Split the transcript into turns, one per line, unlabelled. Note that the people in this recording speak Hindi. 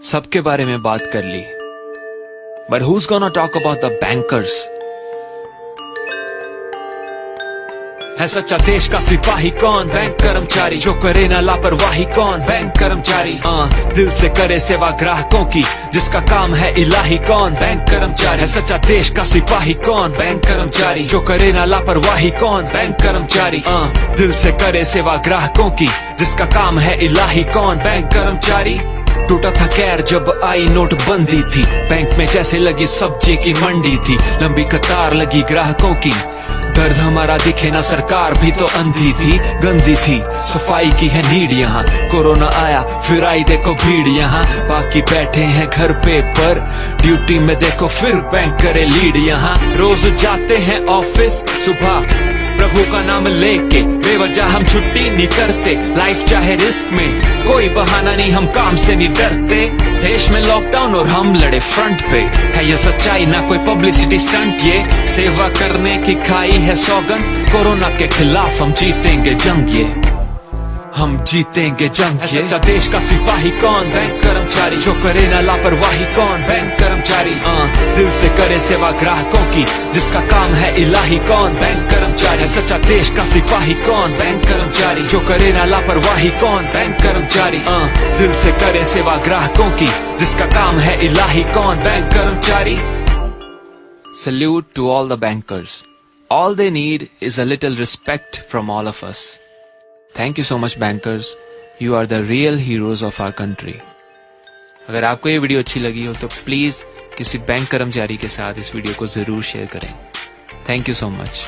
सबके बारे में बात कर ली, but who's gonna talk about the bankers? है सच्चा देश का सिपाही कौन? बैंक कर्मचारी। जो करे ना लापरवाही कौन? बैंक कर्मचारी। दिल से करे सेवा ग्राहकों की, जिसका काम है इलाही कौन? बैंक कर्मचारी। है सच्चा देश का सिपाही कौन? बैंक कर्मचारी। जो करे ना लापरवाही कौन? बैंक कर्मचारी। दिल से करे सेवा ग्राहकों की, जिसका काम है इलाही कौन? बैंक कर्मचारी। टूटा था कैर जब आई नोटबंदी थी, बैंक में जैसे लगी सब्जी की मंडी थी, लंबी कतार लगी ग्राहकों की। दर्द हमारा दिखे ना, सरकार भी तो अंधी थी, गंदी थी, सफाई की है नीड यहाँ। कोरोना आया फिर आई देखो भीड़ यहाँ, बाकी बैठे हैं घर पे पर ड्यूटी में देखो फिर बैंक करे लीड यहाँ। रोज जाते हैं ऑफिस सुबह प्रभु का नाम लेके, बेवजह हम छुट्टी नहीं करते, लाइफ चाहे रिस्क में, कोई बहाना नहीं, हम काम से नहीं डरते। देश में लॉकडाउन और हम लड़े फ्रंट पे, है ये सच्चाई ना कोई पब्लिसिटी स्टंट, ये सेवा करने की खाई है सौगंध, कोरोना के खिलाफ हम जीतेंगे जंग, ये हम जीतेंगे जंग। सच्चा देश का सिपाही कौन? बैंक कर्मचारी। जो करे ना लापरवाही कौन? बैंक कर्मचारी। दिल से करे सेवा ग्राहकों की, जिसका काम है इलाही कौन? बैंक कर्मचारी। सच्चा देश का सिपाही कौन? बैंक कर्मचारी। जो करे ना लापरवाही कौन? बैंक कर्मचारी। दिल से करे सेवा ग्राहकों की, जिसका काम है इलाही कौन? बैंक कर्मचारी। Salute to all the bankers. All they need is a little respect from all of us. Thank you so much bankers. You are the real heroes of our country. अगर आपको ये वीडियो अच्छी लगी हो तो प्लीज किसी बैंक कर्मचारी के साथ इस वीडियो को जरूर शेयर करें। Thank you so much.